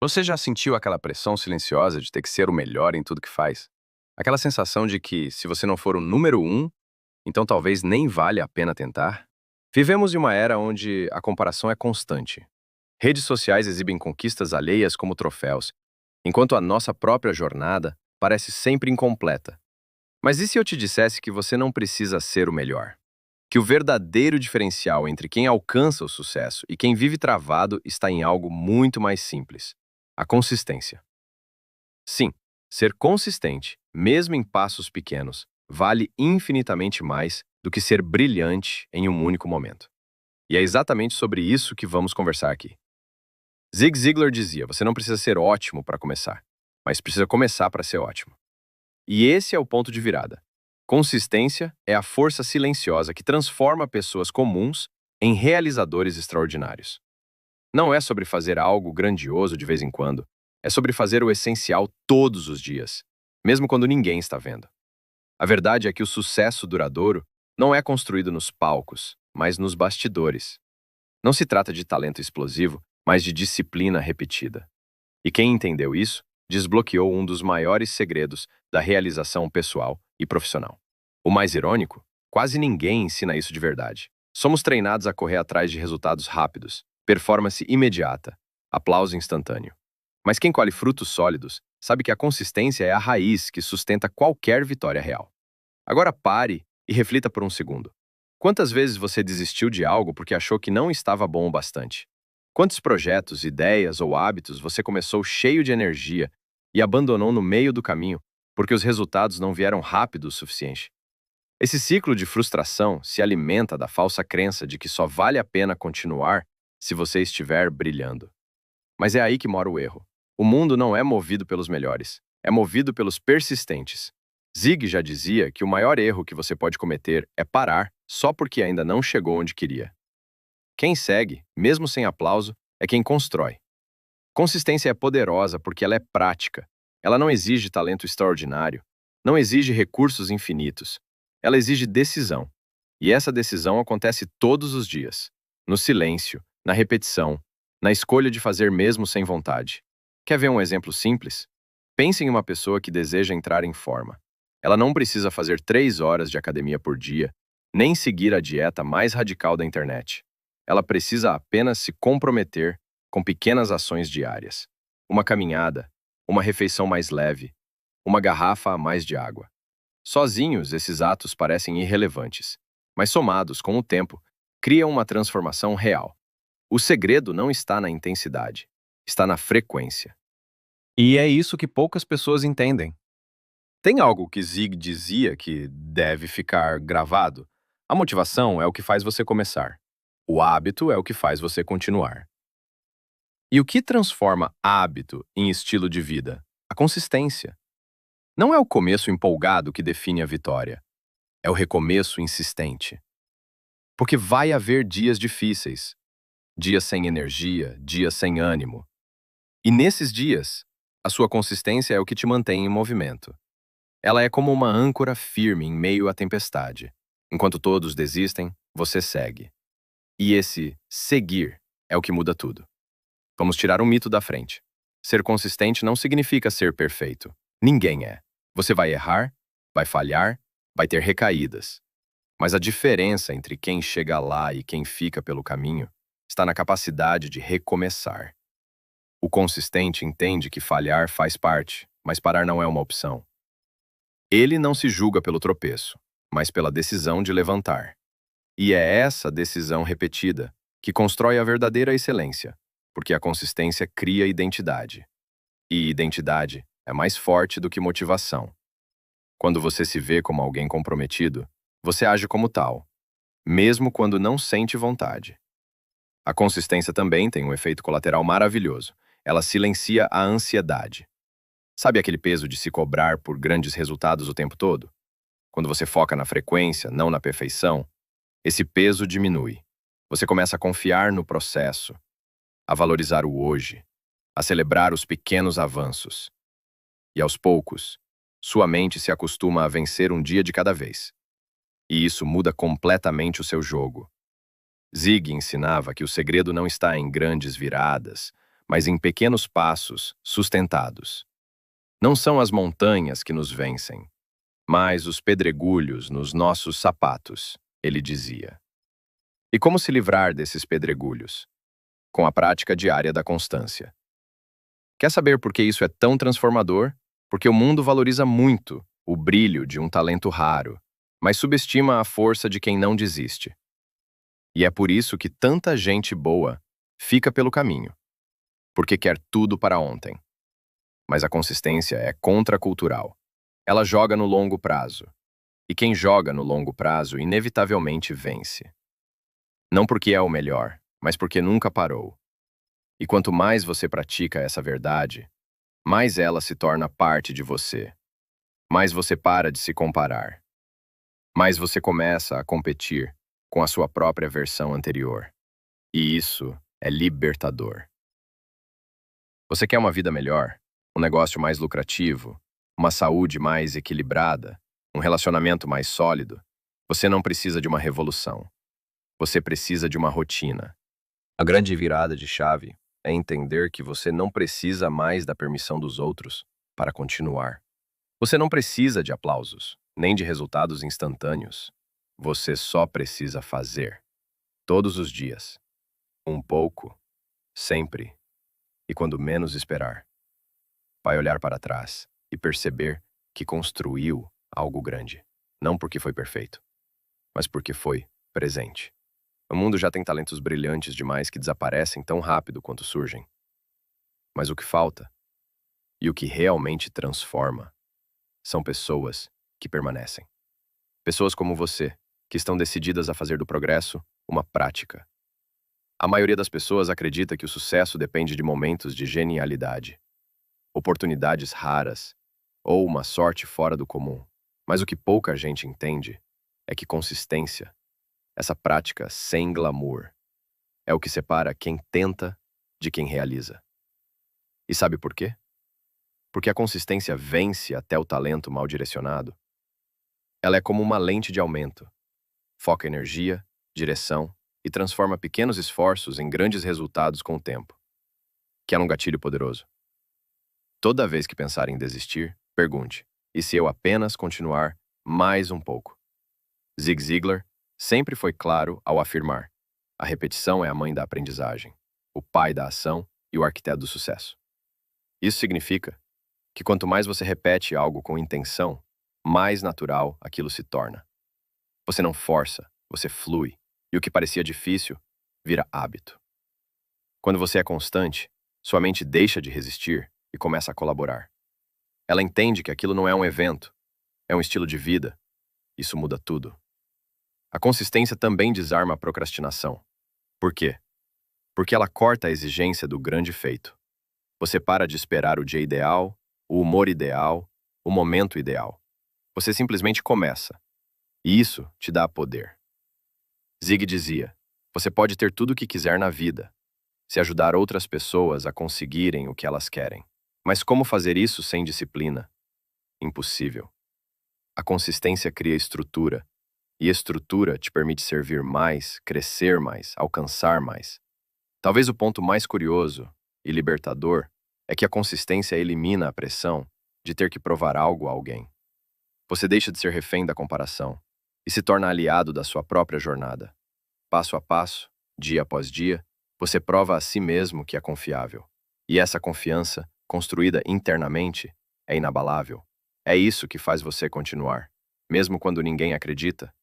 Você já sentiu aquela pressão silenciosa de ter que ser o melhor em tudo que faz? Aquela sensação de que, se você não for o número um, então talvez nem vale a pena tentar? Vivemos em uma era onde a comparação é constante. Redes sociais exibem conquistas alheias como troféus, enquanto a nossa própria jornada parece sempre incompleta. Mas e se eu te dissesse que você não precisa ser o melhor? Que o verdadeiro diferencial entre quem alcança o sucesso e quem vive travado está em algo muito mais simples: a consistência. Sim, ser consistente, mesmo em passos pequenos, vale infinitamente mais do que ser brilhante em um único momento. E é exatamente sobre isso que vamos conversar aqui. Zig Ziglar dizia: você não precisa ser ótimo para começar, mas precisa começar para ser ótimo. E esse é o ponto de virada. Consistência é a força silenciosa que transforma pessoas comuns em realizadores extraordinários. Não é sobre fazer algo grandioso de vez em quando, é sobre fazer o essencial todos os dias, mesmo quando ninguém está vendo. A verdade é que o sucesso duradouro não é construído nos palcos, mas nos bastidores. Não se trata de talento explosivo, mas de disciplina repetida. E quem entendeu isso, desbloqueou um dos maiores segredos da realização pessoal e profissional. O mais irônico, quase ninguém ensina isso de verdade. Somos treinados a correr atrás de resultados rápidos, performance imediata, aplauso instantâneo. Mas quem colhe frutos sólidos sabe que a consistência é a raiz que sustenta qualquer vitória real. Agora pare e reflita por um segundo. Quantas vezes você desistiu de algo porque achou que não estava bom o bastante? Quantos projetos, ideias ou hábitos você começou cheio de energia e abandonou no meio do caminho porque os resultados não vieram rápido o suficiente? Esse ciclo de frustração se alimenta da falsa crença de que só vale a pena continuar se você estiver brilhando. Mas é aí que mora o erro. O mundo não é movido pelos melhores, é movido pelos persistentes. Zig já dizia que o maior erro que você pode cometer é parar só porque ainda não chegou onde queria. Quem segue, mesmo sem aplauso, é quem constrói. Consistência é poderosa porque ela é prática. Ela não exige talento extraordinário, não exige recursos infinitos. Ela exige decisão. E essa decisão acontece todos os dias, no silêncio, na repetição, na escolha de fazer mesmo sem vontade. Quer ver um exemplo simples? Pense em uma pessoa que deseja entrar em forma. Ela não precisa fazer 3 horas de academia por dia, nem seguir a dieta mais radical da internet. Ela precisa apenas se comprometer com pequenas ações diárias. Uma caminhada, uma refeição mais leve, uma garrafa a mais de água. Sozinhos, esses atos parecem irrelevantes, mas somados com o tempo, criam uma transformação real. O segredo não está na intensidade, está na frequência. E é isso que poucas pessoas entendem. Tem algo que Zig dizia que deve ficar gravado? A motivação é o que faz você começar. O hábito é o que faz você continuar. E o que transforma hábito em estilo de vida? A consistência. Não é o começo empolgado que define a vitória. É o recomeço insistente. Porque vai haver dias difíceis, dias sem energia, dias sem ânimo. E nesses dias, a sua consistência é o que te mantém em movimento. Ela é como uma âncora firme em meio à tempestade. Enquanto todos desistem, você segue. E esse seguir é o que muda tudo. Vamos tirar um mito da frente. Ser consistente não significa ser perfeito. Ninguém é. Você vai errar, vai falhar, vai ter recaídas. Mas a diferença entre quem chega lá e quem fica pelo caminho está na capacidade de recomeçar. O consistente entende que falhar faz parte, mas parar não é uma opção. Ele não se julga pelo tropeço, mas pela decisão de levantar. E é essa decisão repetida que constrói a verdadeira excelência, porque a consistência cria identidade. E identidade é mais forte do que motivação. Quando você se vê como alguém comprometido, você age como tal, mesmo quando não sente vontade. A consistência também tem um efeito colateral maravilhoso. Ela silencia a ansiedade. Sabe aquele peso de se cobrar por grandes resultados o tempo todo? Quando você foca na frequência, não na perfeição, esse peso diminui. Você começa a confiar no processo, a valorizar o hoje, a celebrar os pequenos avanços. E aos poucos, sua mente se acostuma a vencer um dia de cada vez. E isso muda completamente o seu jogo. Zig ensinava que o segredo não está em grandes viradas, mas em pequenos passos sustentados. Não são as montanhas que nos vencem, mas os pedregulhos nos nossos sapatos, ele dizia. E como se livrar desses pedregulhos? Com a prática diária da constância. Quer saber por que isso é tão transformador? Porque o mundo valoriza muito o brilho de um talento raro, mas subestima a força de quem não desiste. E é por isso que tanta gente boa fica pelo caminho, porque quer tudo para ontem. Mas a consistência é contracultural. Ela joga no longo prazo. E quem joga no longo prazo inevitavelmente vence. Não porque é o melhor, mas porque nunca parou. E quanto mais você pratica essa verdade, mais ela se torna parte de você. Mais você para de se comparar. Mais você começa a competir com a sua própria versão anterior. E isso é libertador. Você quer uma vida melhor? Um negócio mais lucrativo? Uma saúde mais equilibrada? Um relacionamento mais sólido? Você não precisa de uma revolução. Você precisa de uma rotina. A grande virada de chave é entender que você não precisa mais da permissão dos outros para continuar. Você não precisa de aplausos, nem de resultados instantâneos. Você só precisa fazer. Todos os dias. Um pouco. Sempre. E quando menos esperar. Vai olhar para trás e perceber que construiu algo grande. Não porque foi perfeito, mas porque foi presente. O mundo já tem talentos brilhantes demais que desaparecem tão rápido quanto surgem. Mas o que falta, e o que realmente transforma, são pessoas que permanecem. Pessoas como você, que estão decididas a fazer do progresso uma prática. A maioria das pessoas acredita que o sucesso depende de momentos de genialidade, oportunidades raras ou uma sorte fora do comum. Mas o que pouca gente entende é que consistência, essa prática sem glamour, é o que separa quem tenta de quem realiza. E sabe por quê? Porque a consistência vence até o talento mal direcionado. Ela é como uma lente de aumento. Foca energia, direção e transforma pequenos esforços em grandes resultados com o tempo. Quer um gatilho poderoso? Toda vez que pensar em desistir, pergunte: e se eu apenas continuar mais um pouco? Zig Ziglar sempre foi claro ao afirmar: a repetição é a mãe da aprendizagem, o pai da ação e o arquiteto do sucesso. Isso significa que quanto mais você repete algo com intenção, mais natural aquilo se torna. Você não força, você flui, e o que parecia difícil vira hábito. Quando você é constante, sua mente deixa de resistir e começa a colaborar. Ela entende que aquilo não é um evento, é um estilo de vida. Isso muda tudo. A consistência também desarma a procrastinação. Por quê? Porque ela corta a exigência do grande feito. Você para de esperar o dia ideal, o humor ideal, o momento ideal. Você simplesmente começa. E isso te dá poder. Zig dizia: você pode ter tudo o que quiser na vida, se ajudar outras pessoas a conseguirem o que elas querem. Mas como fazer isso sem disciplina? Impossível. A consistência cria estrutura, e estrutura te permite servir mais, crescer mais, alcançar mais. Talvez o ponto mais curioso e libertador é que a consistência elimina a pressão de ter que provar algo a alguém. Você deixa de ser refém da comparação e se torna aliado da sua própria jornada. Passo a passo, dia após dia, você prova a si mesmo que é confiável. E essa confiança, construída internamente, é inabalável. É isso que faz você continuar, mesmo quando ninguém acredita,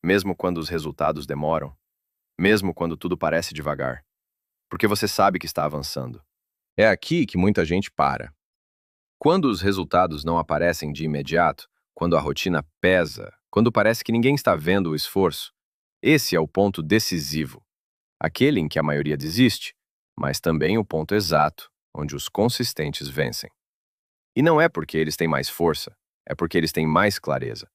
mesmo quando os resultados demoram, mesmo quando tudo parece devagar, porque você sabe que está avançando. É aqui que muita gente para. Quando os resultados não aparecem de imediato, quando a rotina pesa, quando parece que ninguém está vendo o esforço, esse é o ponto decisivo, aquele em que a maioria desiste, mas também o ponto exato, onde os consistentes vencem. E não é porque eles têm mais força, é porque eles têm mais clareza.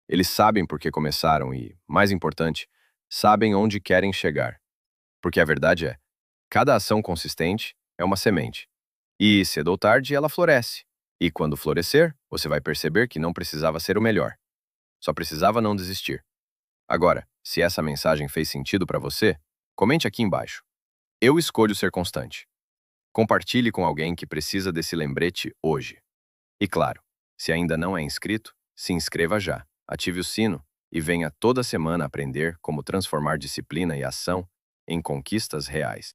Eles sabem por que começaram e, mais importante, sabem onde querem chegar. Porque a verdade é, cada ação consistente é uma semente. E, cedo ou tarde, ela floresce. E quando florescer, você vai perceber que não precisava ser o melhor. Só precisava não desistir. Agora, se essa mensagem fez sentido para você, comente aqui embaixo. Eu escolho ser constante. Compartilhe com alguém que precisa desse lembrete hoje. E claro, se ainda não é inscrito, se inscreva já, ative o sino e venha toda semana aprender como transformar disciplina e ação em conquistas reais.